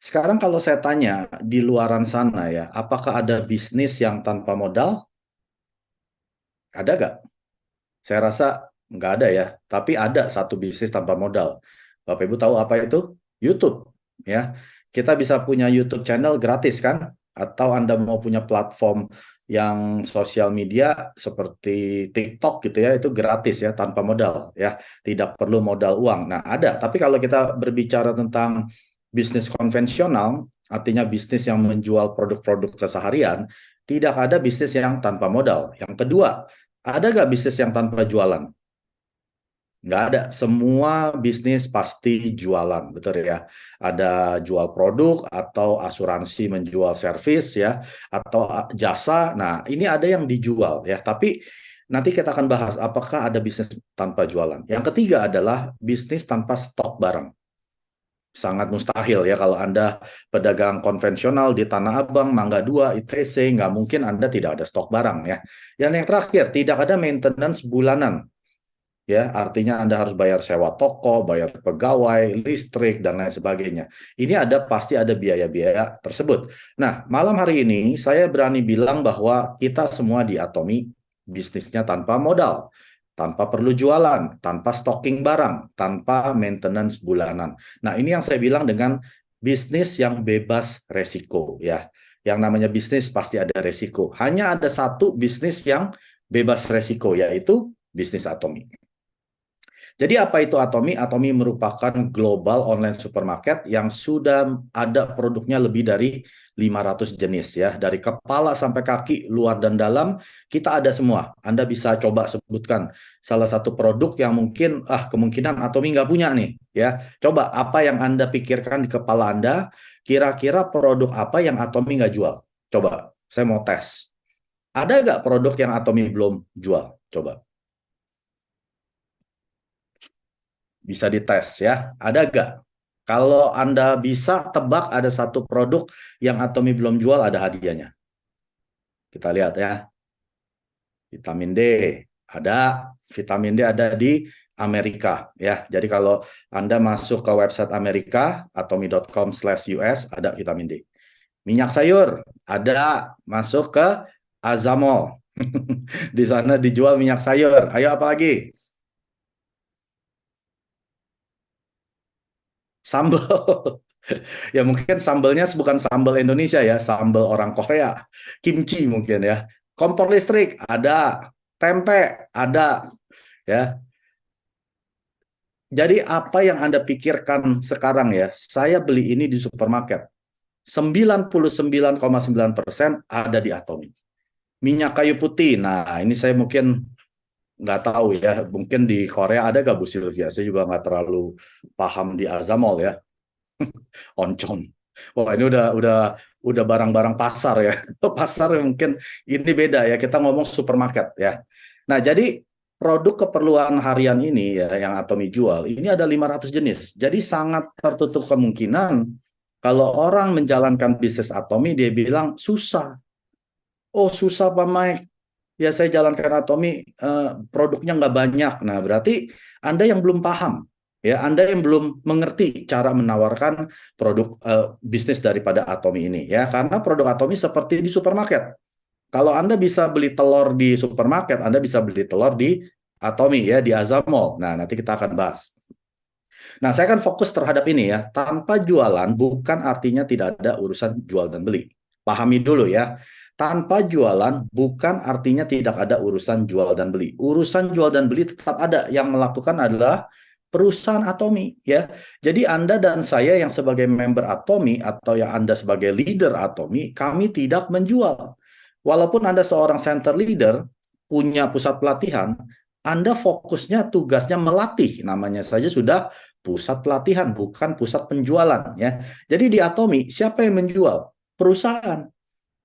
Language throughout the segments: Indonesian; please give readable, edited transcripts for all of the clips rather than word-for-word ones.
Sekarang kalau saya tanya di luaran sana ya, apakah ada bisnis yang tanpa modal? Ada nggak? Saya rasa nggak ada ya, tapi ada satu bisnis tanpa modal. Bapak Ibu tahu apa itu? YouTube. Ya, kita bisa punya YouTube channel gratis kan? Atau Anda mau punya platform yang sosial media seperti TikTok gitu ya, itu gratis ya, tanpa modal ya, tidak perlu modal uang. Nah, ada. Tapi kalau kita berbicara tentang bisnis konvensional, artinya bisnis yang menjual produk-produk keseharian, tidak ada bisnis yang tanpa modal. Yang kedua, ada nggak bisnis yang tanpa jualan? Nggak ada. Semua bisnis pasti jualan, betul ya. Ada jual produk atau asuransi menjual servis ya, atau jasa. Nah, ini ada yang dijual ya. Tapi nanti kita akan bahas apakah ada bisnis tanpa jualan. Yang ketiga adalah bisnis tanpa stok barang. Sangat mustahil ya kalau Anda pedagang konvensional di Tanah Abang, Mangga 2, ITC, nggak mungkin Anda tidak ada stok barang ya. Dan yang terakhir, tidak ada maintenance bulanan. Ya, artinya Anda harus bayar sewa toko, bayar pegawai, listrik, dan lain sebagainya. Ini pasti ada biaya-biaya tersebut. Nah, malam hari ini saya berani bilang bahwa kita semua di Atomi bisnisnya tanpa modal, tanpa perlu jualan, tanpa stocking barang, tanpa maintenance bulanan. Nah, ini yang saya bilang dengan bisnis yang bebas resiko ya. Yang namanya bisnis pasti ada resiko. Hanya ada satu bisnis yang bebas resiko, yaitu bisnis Atomi. Jadi apa itu Atomi? Atomi merupakan global online supermarket yang sudah ada produknya lebih dari 500 jenis ya. Dari kepala sampai kaki, luar dan dalam, kita ada semua. Anda bisa coba sebutkan salah satu produk yang mungkin kemungkinan Atomi nggak punya nih ya. Coba apa yang Anda pikirkan di kepala Anda, kira-kira produk apa yang Atomi nggak jual? Coba, saya mau tes. Ada nggak produk yang Atomi belum jual? Coba. Bisa dites ya. Ada nggak? Kalau Anda bisa tebak ada satu produk yang Atomi belum jual, ada hadiahnya. Kita lihat ya. Vitamin D. Ada. Vitamin D ada di Amerika. Ya. Jadi kalau Anda masuk ke website Amerika, atomi.com/US, ada vitamin D. Minyak sayur. Ada. Masuk ke Azamol. Di sana dijual minyak sayur. Ayo apa lagi? Sambal. Ya mungkin sambalnya bukan sambal Indonesia ya, sambal orang Korea. Kimchi mungkin ya. Kompor listrik ada, tempe ada ya. Jadi apa yang Anda pikirkan sekarang ya? Saya beli ini di supermarket. 99,9% ada di Atomi. Minyak kayu putih. Nah, ini saya mungkin nggak tahu ya. Mungkin di Korea ada nggak Bu Sylvia? Saya juga nggak terlalu paham di Azamol ya. Oncom. Wah, ini udah barang-barang pasar ya. Pasar mungkin ini beda ya. Kita ngomong supermarket ya. Nah, jadi produk keperluan harian ini ya yang Atomi jual, ini ada 500 jenis. Jadi sangat tertutup kemungkinan kalau orang menjalankan bisnis Atomi dia bilang susah. Oh, susah Pak Mike. Ya saya jalankan Atomi, produknya nggak banyak. Nah, berarti Anda yang belum paham. Ya, Anda yang belum mengerti cara menawarkan produk bisnis daripada Atomi ini ya, karena produk Atomi seperti di supermarket. Kalau Anda bisa beli telur di supermarket, Anda bisa beli telur di Atomi ya, di Azamol. Nah, nanti kita akan bahas. Nah, saya akan fokus terhadap ini ya. Tanpa jualan bukan artinya tidak ada urusan jual dan beli. Pahami dulu ya. Tanpa jualan bukan artinya tidak ada urusan jual dan beli. Urusan jual dan beli tetap ada. Yang melakukan adalah perusahaan Atomi ya. Jadi Anda dan saya yang sebagai member Atomi atau yang Anda sebagai leader Atomi, kami tidak menjual. Walaupun Anda seorang center leader, punya pusat pelatihan, Anda fokusnya tugasnya melatih, namanya saja sudah pusat pelatihan, bukan pusat penjualan ya. Jadi di Atomi siapa yang menjual? Perusahaan.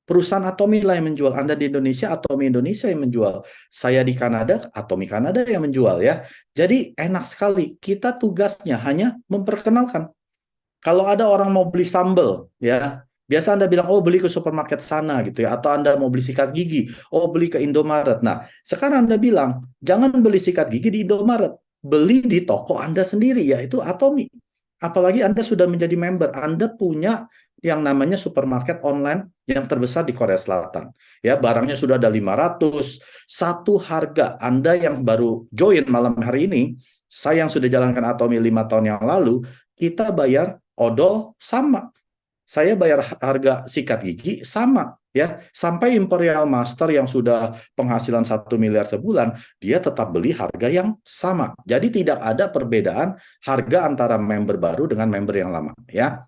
Perusahaan Atomi lah yang menjual. Anda di Indonesia, Atomi Indonesia yang menjual. Saya di Kanada, Atomi Kanada yang menjual ya. Jadi enak sekali. Kita tugasnya hanya memperkenalkan. Kalau ada orang mau beli sambal, ya, biasa Anda bilang, oh beli ke supermarket sana gitu ya, atau Anda mau beli sikat gigi, oh beli ke Indomaret. Nah, sekarang Anda bilang, jangan beli sikat gigi di Indomaret, beli di toko Anda sendiri, yaitu Atomi. Apalagi Anda sudah menjadi member, Anda punya yang namanya supermarket online yang terbesar di Korea Selatan. Ya, barangnya sudah ada 500, satu harga. Anda yang baru join malam hari ini, saya yang sudah jalankan Atomi 5 tahun yang lalu, kita bayar odol sama. Saya bayar harga sikat gigi sama, ya, sampai Imperial Master yang sudah penghasilan 1 miliar sebulan, dia tetap beli harga yang sama. Jadi tidak ada perbedaan harga antara member baru dengan member yang lama, ya.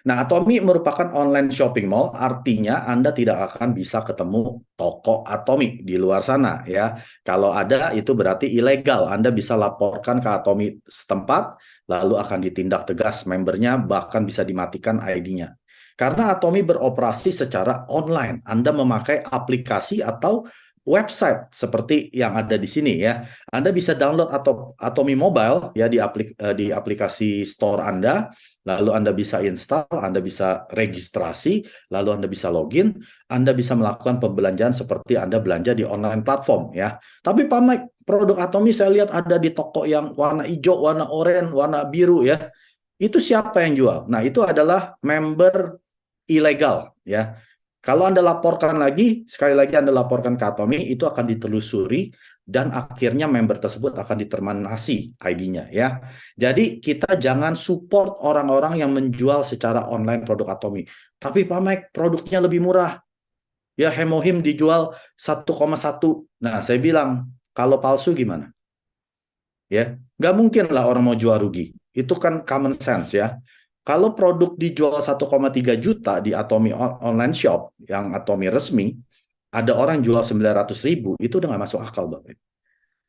Nah, Atomi merupakan online shopping mall, artinya Anda tidak akan bisa ketemu toko Atomi di luar sana, ya. Kalau ada, itu berarti ilegal. Anda bisa laporkan ke Atomi setempat, lalu akan ditindak tegas membernya, bahkan bisa dimatikan ID-nya. Karena Atomi beroperasi secara online, Anda memakai aplikasi atau website seperti yang ada di sini, ya. Anda bisa download atau Atomi Mobile ya di aplikasi store Anda. Lalu Anda bisa install, Anda bisa registrasi, lalu Anda bisa login, Anda bisa melakukan pembelanjaan seperti Anda belanja di online platform, ya. Tapi Pak Mike, produk Atomi saya lihat ada di toko yang warna hijau, warna oranye, warna biru, ya. Itu siapa yang jual? Nah, itu adalah member ilegal, ya. Kalau Anda laporkan lagi, sekali lagi Anda laporkan ke Atomi, itu akan ditelusuri dan akhirnya member tersebut akan diterminasi ID-nya, ya. Jadi kita jangan support orang-orang yang menjual secara online produk Atomi. Tapi Pak Mike, produknya lebih murah. Ya, Hemohim dijual 1,1. Nah, saya bilang, kalau palsu gimana? Ya, nggak mungkin lah orang mau jual rugi. Itu kan common sense, ya. Kalau produk dijual 1,3 juta di Atomi online shop, yang Atomi resmi, ada orang jual 900.000, itu udah nggak masuk akal, Bapak.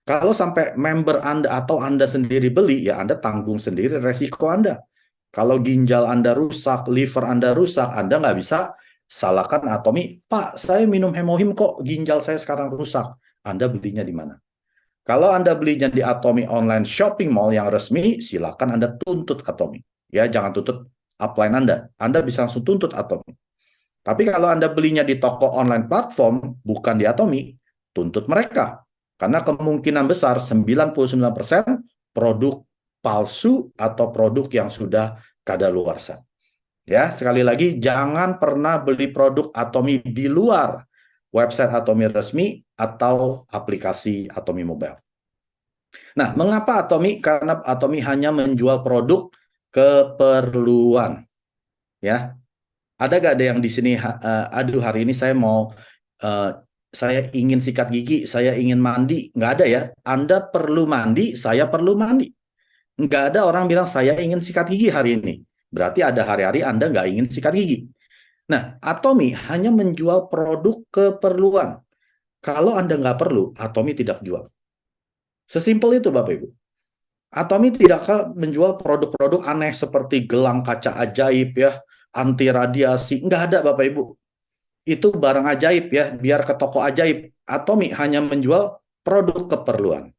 Kalau sampai member Anda atau Anda sendiri beli, ya Anda tanggung sendiri resiko Anda. Kalau ginjal Anda rusak, liver Anda rusak, Anda nggak bisa salahkan Atomi, Pak, saya minum Hemohim kok ginjal saya sekarang rusak. Anda belinya di mana? Kalau Anda belinya di Atomi Online Shopping Mall yang resmi, silakan Anda tuntut Atomi. Ya, jangan tuntut upline Anda. Anda bisa langsung tuntut Atomi. Tapi kalau Anda belinya di toko online platform, bukan di Atomi, tuntut mereka. Karena kemungkinan besar 99% produk palsu atau produk yang sudah kadaluarsa. Ya, sekali lagi, jangan pernah beli produk Atomi di luar website Atomi resmi atau aplikasi Atomi Mobile. Nah, mengapa Atomi? Karena Atomi hanya menjual produk keperluan. Ya, ada gak ada yang di sini, aduh hari ini saya mau, uh, saya ingin sikat gigi, saya ingin mandi. Nggak ada ya. Anda perlu mandi, saya perlu mandi. Nggak ada orang bilang saya ingin sikat gigi hari ini. Berarti ada hari-hari Anda nggak ingin sikat gigi. Nah, Atomi hanya menjual produk keperluan. Kalau Anda nggak perlu, Atomi tidak jual. Sesimpel itu, Bapak Ibu. Atomi tidak menjual produk-produk aneh seperti gelang kaca ajaib, ya, anti radiasi. Nggak ada, Bapak Ibu. Itu barang ajaib, ya, biar ke toko ajaib. Atomi hanya menjual produk keperluan.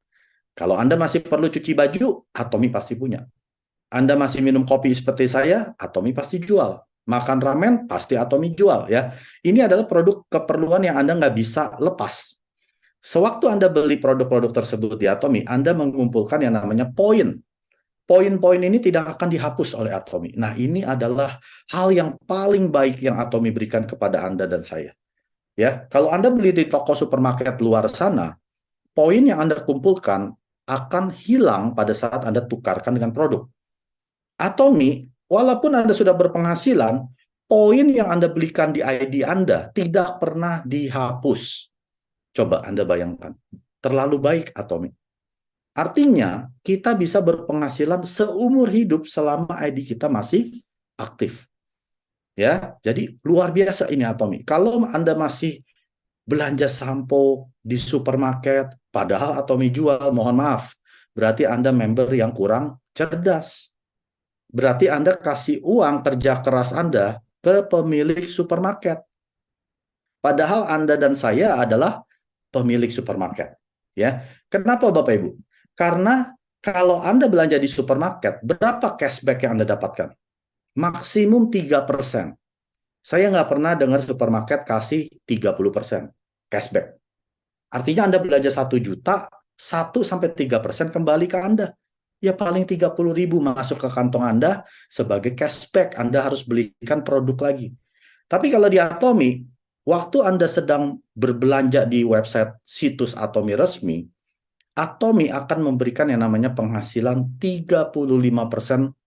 Kalau Anda masih perlu cuci baju, Atomi pasti punya. Anda masih minum kopi seperti saya, Atomi pasti jual. Makan ramen, pasti Atomi jual, ya. Ini adalah produk keperluan yang Anda nggak bisa lepas. Sewaktu Anda beli produk-produk tersebut di Atomi, Anda mengumpulkan yang namanya poin. Poin-poin ini tidak akan dihapus oleh Atomi. Nah, ini adalah hal yang paling baik yang Atomi berikan kepada Anda dan saya. Ya, kalau Anda beli di toko supermarket luar sana, poin yang Anda kumpulkan akan hilang pada saat Anda tukarkan dengan produk. Atomi, walaupun Anda sudah berpenghasilan, poin yang Anda belikan di ID Anda tidak pernah dihapus. Coba Anda bayangkan, terlalu baik Atomi. Artinya, kita bisa berpenghasilan seumur hidup selama ID kita masih aktif. Ya, jadi luar biasa ini Atomi. Kalau Anda masih belanja sampo di supermarket, padahal Atomi jual, mohon maaf, berarti Anda member yang kurang cerdas. Berarti Anda kasih uang kerja keras Anda ke pemilik supermarket. Padahal Anda dan saya adalah pemilik supermarket. Ya, kenapa Bapak Ibu? Karena kalau Anda belanja di supermarket, berapa cashback yang Anda dapatkan? Maksimum 3%. Saya nggak pernah dengar supermarket kasih 30% cashback. Artinya Anda belanja 1 juta, 1-3% kembali ke Anda. ya paling 30.000 masuk ke kantong Anda sebagai cashback. Anda harus belikan produk lagi. Tapi kalau di Atomi, waktu Anda sedang berbelanja di website situs Atomi resmi, Atomi akan memberikan yang namanya penghasilan 35%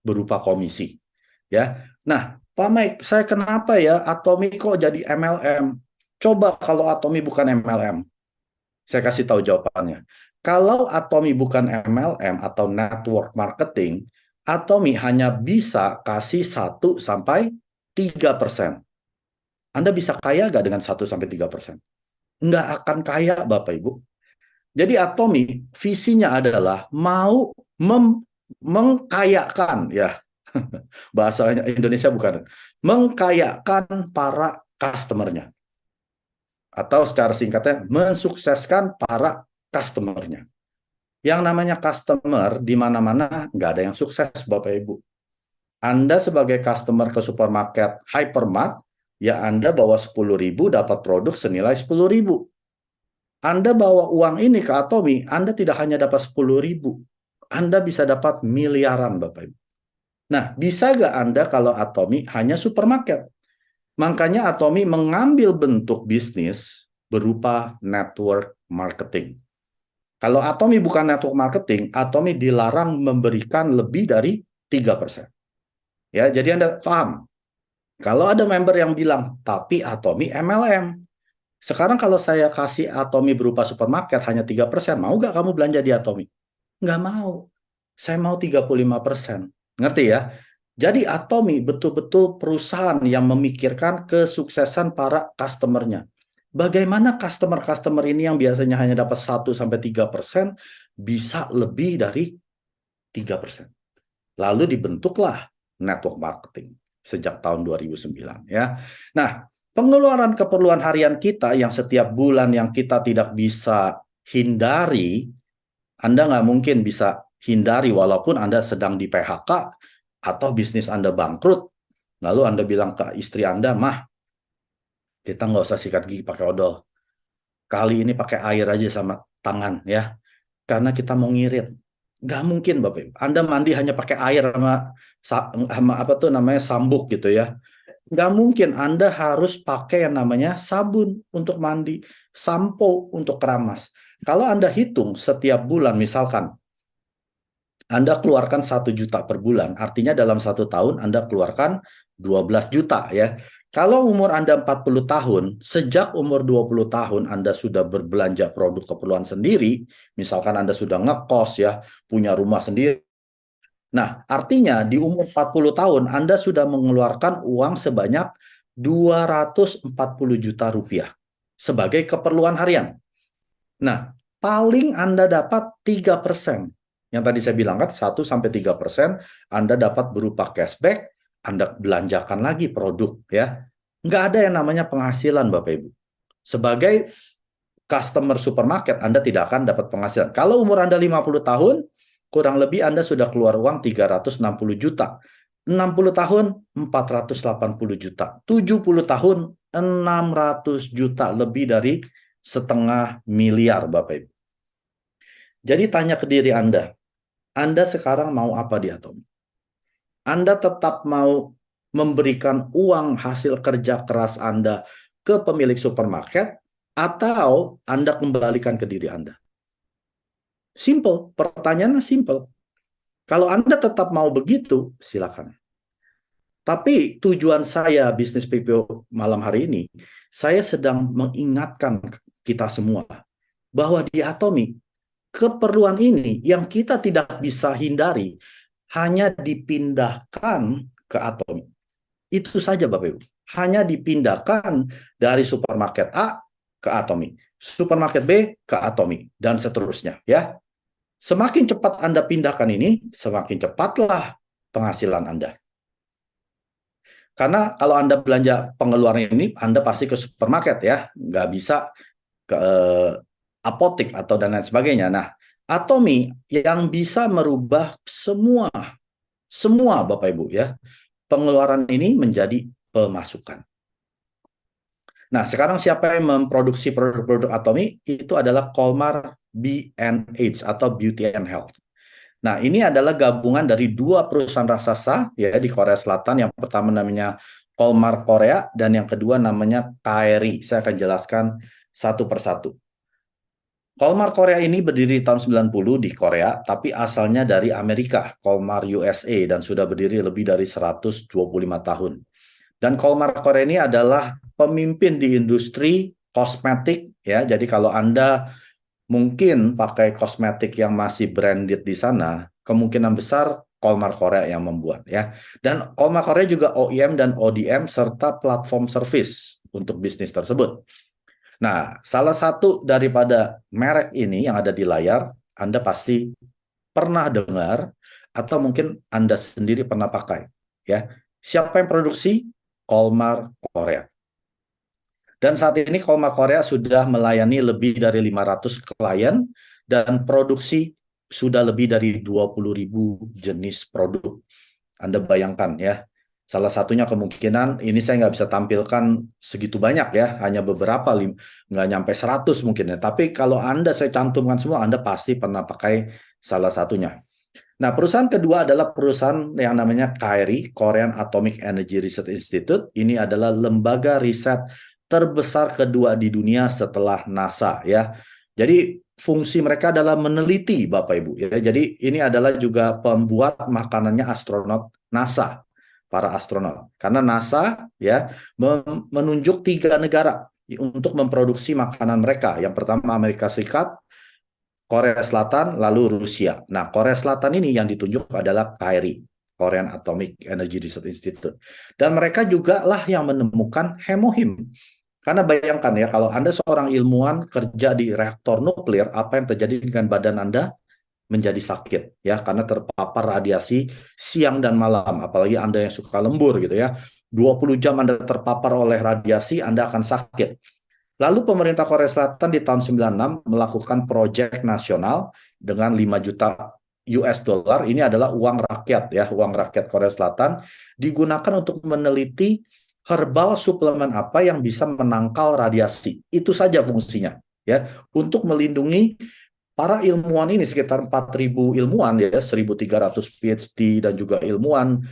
berupa komisi. Ya. Nah, Pak Mike, saya kenapa ya Atomi kok jadi MLM? Coba kalau Atomi bukan MLM. Saya kasih tahu jawabannya. Kalau Atomi bukan MLM atau network marketing, Atomi hanya bisa kasih 1-3%. Anda bisa kaya nggak dengan 1-3%? Nggak akan kaya, Bapak Ibu. Jadi Atomi visinya adalah mau mengkayakan, ya bahasa Indonesia bukan, mengkayakan para customer-nya. Atau secara singkatnya, mensukseskan para customer-nya. Yang namanya customer di mana-mana nggak ada yang sukses, Bapak Ibu. Anda sebagai customer ke supermarket Hypermart, ya Anda bawa 10.000 dapat produk senilai 10.000. Anda bawa uang ini ke Atomi, Anda tidak hanya dapat 10.000, Anda bisa dapat miliaran, Bapak Ibu. Nah, bisa nggak Anda kalau Atomi hanya supermarket? Makanya Atomi mengambil bentuk bisnis berupa network marketing. Kalau Atomi bukan network marketing, Atomi dilarang memberikan lebih dari 3%. Ya, jadi Anda paham. Kalau ada member yang bilang, tapi Atomi MLM. Sekarang kalau saya kasih Atomi berupa supermarket hanya 3%, mau nggak kamu belanja di Atomi? Nggak mau. Saya mau 35%. Ngerti ya? Jadi Atomi betul-betul perusahaan yang memikirkan kesuksesan para customer-nya. Bagaimana customer-customer ini yang biasanya hanya dapat 1-3% bisa lebih dari 3%. Lalu dibentuklah network marketing sejak tahun 2009 ya. Nah, pengeluaran keperluan harian kita yang setiap bulan yang kita tidak bisa hindari, Anda nggak mungkin bisa hindari walaupun Anda sedang di PHK atau bisnis Anda bangkrut. Lalu Anda bilang ke istri Anda, "Mah, kita nggak usah sikat gigi pakai odol. Kali ini pakai air aja sama tangan ya. Karena kita mau ngirit." Nggak mungkin, Bapak Ibu. Anda mandi hanya pakai air sama apa tuh namanya sambuk gitu ya. Nggak mungkin. Anda harus pakai yang namanya sabun untuk mandi, sampo untuk keramas. Kalau Anda hitung setiap bulan, misalkan Anda keluarkan 1 juta per bulan, artinya dalam 1 tahun Anda keluarkan 12 juta ya. Kalau umur Anda 40 tahun, sejak umur 20 tahun Anda sudah berbelanja produk keperluan sendiri, misalkan Anda sudah ngekos ya, punya rumah sendiri. Nah, artinya di umur 40 tahun Anda sudah mengeluarkan uang sebanyak 240 juta rupiah sebagai keperluan harian. Nah, paling Anda dapat 3%. Yang tadi saya bilang kan 1-3% Anda dapat berupa cashback, Anda belanjakan lagi produk ya. Nggak ada yang namanya penghasilan, Bapak Ibu. Sebagai customer supermarket Anda tidak akan dapat penghasilan. Kalau umur Anda 50 tahun, kurang lebih Anda sudah keluar uang 360 juta. 60 tahun 480 juta. 70 tahun 600 juta, lebih dari 500 miliar, Bapak Ibu. Jadi tanya ke diri Anda sekarang mau apa di Atomi? Anda tetap mau memberikan uang hasil kerja keras Anda ke pemilik supermarket, atau Anda kembalikan ke diri Anda? Simple, pertanyaannya simple. Kalau Anda tetap mau begitu, silakan. Tapi tujuan saya bisnis PPO malam hari ini, saya sedang mengingatkan kita semua bahwa di Atomi, keperluan ini yang kita tidak bisa hindari hanya dipindahkan ke Atomi. Itu saja Bapak Ibu. Hanya dipindahkan dari supermarket A ke Atomi, supermarket B ke Atomi, dan seterusnya ya. Semakin cepat Anda pindahkan ini, semakin cepatlah penghasilan Anda. Karena kalau Anda belanja pengeluaran ini, Anda pasti ke supermarket ya, nggak bisa ke apotik atau dan lain sebagainya. Nah, Atomi yang bisa merubah semua Bapak Ibu ya, pengeluaran ini menjadi pemasukan. Nah, sekarang siapa yang memproduksi produk-produk Atomi? Itu adalah Colmar B&H atau Beauty and Health. Nah, ini adalah gabungan dari dua perusahaan raksasa ya di Korea Selatan. Yang pertama namanya Kolmar Korea dan yang kedua namanya KRI. Saya akan jelaskan satu persatu. Kolmar Korea ini berdiri di tahun 90 di Korea, tapi asalnya dari Amerika, Kolmar USA, dan sudah berdiri lebih dari 125 tahun. Dan Kolmar Korea ini adalah pemimpin di industri kosmetik ya. Jadi kalau Anda mungkin pakai kosmetik yang masih branded di sana, kemungkinan besar Kolmar Korea yang membuat ya. Dan Kolmar Korea juga OEM dan ODM serta platform service untuk bisnis tersebut. Nah, salah satu daripada merek ini yang ada di layar, Anda pasti pernah dengar atau mungkin Anda sendiri pernah pakai ya. Siapa yang produksi? Kolmar Korea. Dan saat ini Kolmar Korea sudah melayani lebih dari 500 klien dan produksi sudah lebih dari 20.000 jenis produk. Anda bayangkan ya, salah satunya kemungkinan, ini saya nggak bisa tampilkan segitu banyak ya, hanya beberapa, nggak nyampe 100 mungkin ya. Tapi kalau Anda saya cantumkan semua, Anda pasti pernah pakai salah satunya. Nah, perusahaan kedua adalah perusahaan yang namanya KRI, Korean Atomic Energy Research Institute. Ini adalah lembaga riset terbesar kedua di dunia setelah NASA ya. Jadi fungsi mereka adalah meneliti Bapak Ibu ya. Jadi ini adalah juga pembuat makanannya astronot NASA, para astronot. Karena NASA ya menunjuk 3 negara untuk memproduksi makanan mereka. Yang pertama Amerika Serikat, Korea Selatan, lalu Rusia. Nah, Korea Selatan ini yang ditunjuk adalah KRI, Korean Atomic Energy Research Institute. Dan mereka juga lah yang menemukan hemohim. Karena bayangkan ya, kalau Anda seorang ilmuwan kerja di reaktor nuklir, apa yang terjadi dengan badan Anda? Menjadi sakit ya, karena terpapar radiasi siang dan malam. Apalagi Anda yang suka lembur gitu ya. 20 jam Anda terpapar oleh radiasi, Anda akan sakit. Lalu pemerintah Korea Selatan di tahun 96 melakukan proyek nasional dengan 5 juta US dollar. Ini adalah uang rakyat ya, uang rakyat Korea Selatan digunakan untuk meneliti herbal suplemen apa yang bisa menangkal radiasi. Itu saja fungsinya ya, untuk melindungi para ilmuwan ini sekitar 4.000 ilmuwan ya, 1.300 PhD dan juga ilmuwan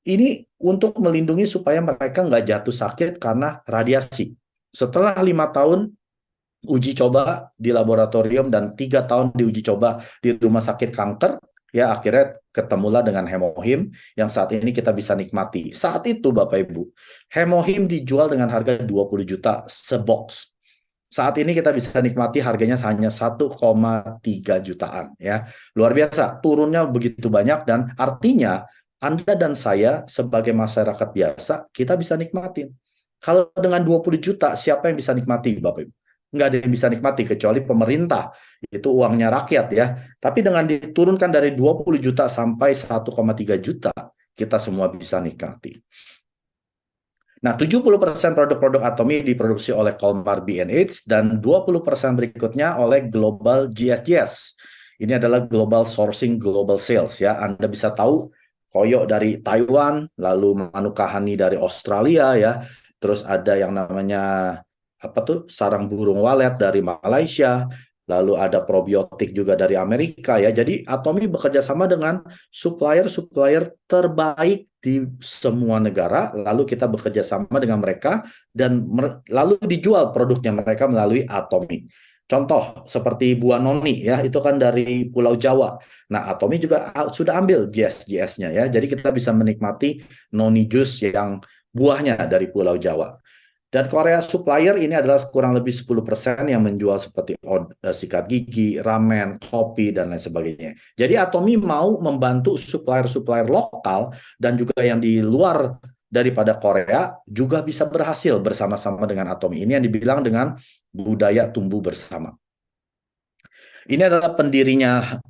ini untuk melindungi supaya mereka nggak jatuh sakit karena radiasi. Setelah 5 tahun uji coba di laboratorium dan 3 tahun diuji coba di rumah sakit kanker, ya akhirnya ketemulah dengan hemohim yang saat ini kita bisa nikmati. Saat itu Bapak Ibu, hemohim dijual dengan harga 20 juta sebox. Saat ini kita bisa nikmati harganya hanya 1,3 jutaan ya. Luar biasa, turunnya begitu banyak dan artinya Anda dan saya sebagai masyarakat biasa kita bisa nikmatin. Kalau dengan 20 juta, siapa yang bisa nikmati, Bapak Ibu? Nggak ada yang bisa nikmati, kecuali pemerintah. Itu uangnya rakyat ya. Tapi dengan diturunkan dari 20 juta sampai 1,3 juta, kita semua bisa nikmati. Nah, 70% produk-produk Atomi diproduksi oleh Colmar B&H dan 20% berikutnya oleh Global GSGS. Ini adalah Global Sourcing Global Sales ya. Anda bisa tahu koyo dari Taiwan, lalu Manukahani dari Australia ya. Terus ada yang namanya apa tuh sarang burung walet dari Malaysia, lalu ada probiotik juga dari Amerika ya. Jadi Atomi bekerja sama dengan supplier-supplier terbaik di semua negara, lalu kita bekerja sama dengan mereka dan lalu dijual produknya mereka melalui Atomi. Contoh seperti buah noni ya, itu kan dari Pulau Jawa. Nah, Atomi juga sudah ambil GS-nya ya. Jadi kita bisa menikmati noni jus yang buahnya dari Pulau Jawa. Dan Korea Supplier ini adalah kurang lebih 10% yang menjual seperti sikat gigi, ramen, kopi, dan lain sebagainya. Jadi Atomi mau membantu supplier-supplier lokal dan juga yang di luar daripada Korea juga bisa berhasil bersama-sama dengan Atomi. Ini yang dibilang dengan budaya tumbuh bersama. Ini adalah pendirinya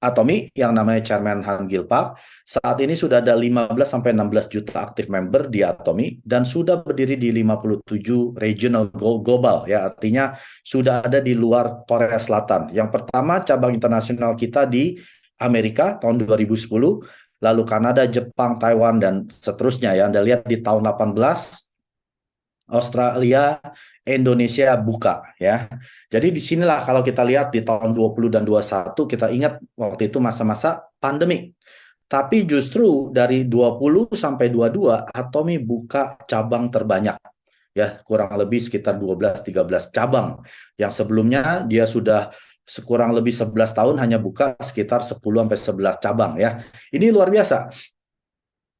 Atomi yang namanya Chairman Han Gil-pak. Saat ini sudah ada 15-16 juta aktif member di Atomi dan sudah berdiri di 57 regional global ya, artinya sudah ada di luar Korea Selatan. Yang pertama cabang internasional kita di Amerika tahun 2010, lalu Kanada, Jepang, Taiwan dan seterusnya ya. Anda lihat di tahun 18 Australia, Indonesia buka ya. Jadi disinilah kalau kita lihat di tahun 20 dan 21 kita ingat waktu itu masa-masa pandemi. Tapi justru dari 20 sampai 22 Atomi buka cabang terbanyak ya, kurang lebih sekitar 12-13 cabang. Yang sebelumnya dia sudah sekurang lebih 11 tahun hanya buka sekitar 10 sampai 11 cabang ya. Ini luar biasa.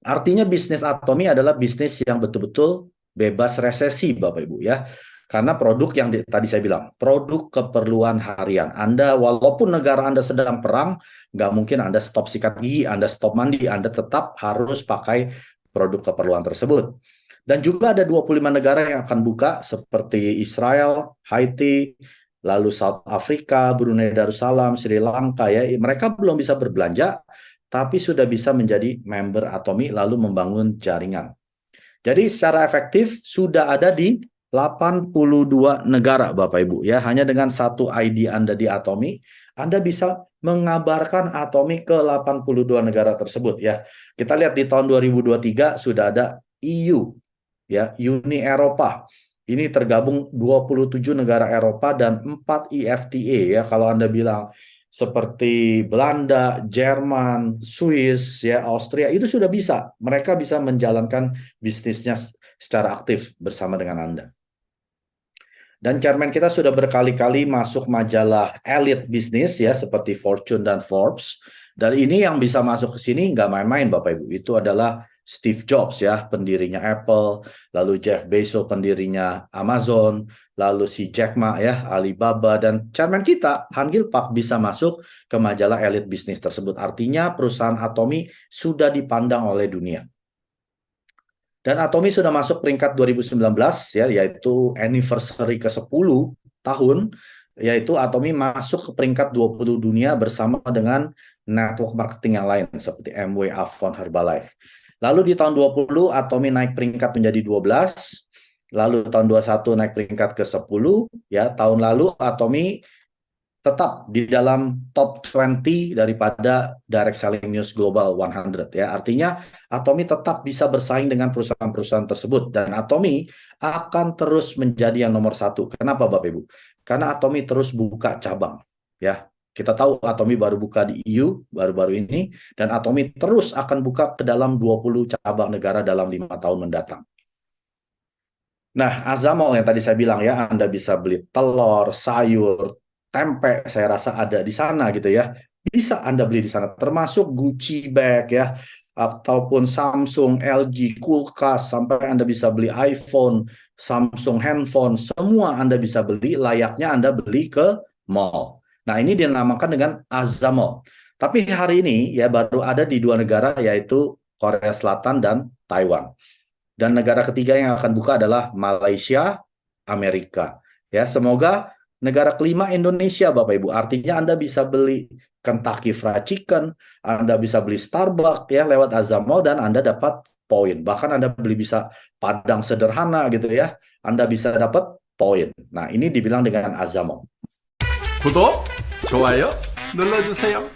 Artinya bisnis Atomi adalah bisnis yang betul-betul bebas resesi, Bapak Ibu ya. Karena produk yang tadi saya bilang, produk keperluan harian. Anda, walaupun negara Anda sedang perang, nggak mungkin Anda stop sikat gigi, Anda stop mandi, Anda tetap harus pakai produk keperluan tersebut. Dan juga ada 25 negara yang akan buka, seperti Israel, Haiti, lalu South Africa, Brunei Darussalam, Sri Lanka ya. Mereka belum bisa berbelanja, tapi sudah bisa menjadi member Atomi lalu membangun jaringan. Jadi secara efektif sudah ada di 82 negara Bapak Ibu ya. Hanya dengan satu ID Anda di Atomi, Anda bisa mengabarkan Atomi ke 82 negara tersebut ya. Kita lihat di tahun 2023 sudah ada EU ya, Uni Eropa. Ini tergabung 27 negara Eropa dan 4 EFTA ya. Kalau Anda bilang seperti Belanda, Jerman, Swiss, ya, Austria, itu sudah bisa. Mereka bisa menjalankan bisnisnya secara aktif bersama dengan Anda. Dan chairman kita sudah berkali-kali masuk majalah elite bisnis ya, seperti Fortune dan Forbes. Dan ini yang bisa masuk ke sini nggak main-main Bapak Ibu. Itu adalah Steve Jobs ya, pendirinya Apple, lalu Jeff Bezos pendirinya Amazon, lalu si Jack Ma ya, Alibaba, dan chairman kita, Han Gil Pak, bisa masuk ke majalah elite bisnis tersebut. Artinya perusahaan Atomi sudah dipandang oleh dunia. Dan Atomi sudah masuk peringkat 2019 ya, yaitu anniversary ke-10 tahun, yaitu Atomi masuk ke peringkat 20 dunia bersama dengan network marketing yang lain seperti Amway, Avon, Herbalife. Lalu di tahun 20 Atomi naik peringkat menjadi 12, lalu tahun 21 naik peringkat ke-10 ya. Tahun lalu Atomi tetap di dalam top 20 daripada Direct Selling News Global 100 ya. Artinya Atomi tetap bisa bersaing dengan perusahaan-perusahaan tersebut dan Atomi akan terus menjadi yang nomor satu. Kenapa Bapak Ibu? Karena Atomi terus buka cabang ya. Kita tahu Atomi baru buka di EU baru-baru ini dan Atomi terus akan buka ke dalam 20 cabang negara dalam 5 tahun mendatang. Nah, Azamol yang tadi saya bilang ya, Anda bisa beli telur, sayur, tempe, saya rasa ada di sana gitu ya. Bisa Anda beli di sana, termasuk Gucci bag ya, ataupun Samsung, LG, kulkas, sampai Anda bisa beli iPhone, Samsung handphone, semua Anda bisa beli, layaknya Anda beli ke mall. Nah, ini dinamakan dengan Azamol. Tapi hari ini ya baru ada di 2 negara, yaitu Korea Selatan dan Taiwan. Dan negara ketiga yang akan buka adalah Malaysia, Amerika. Ya, semoga negara kelima Indonesia, Bapak Ibu. Artinya Anda bisa beli Kentucky Fried Chicken, Anda bisa beli Starbucks ya lewat Azamol dan Anda dapat poin. Bahkan Anda beli bisa Padang sederhana gitu ya. Anda bisa dapat poin. Nah, ini dibilang dengan Azamol. 구독, 좋아요 눌러주세요.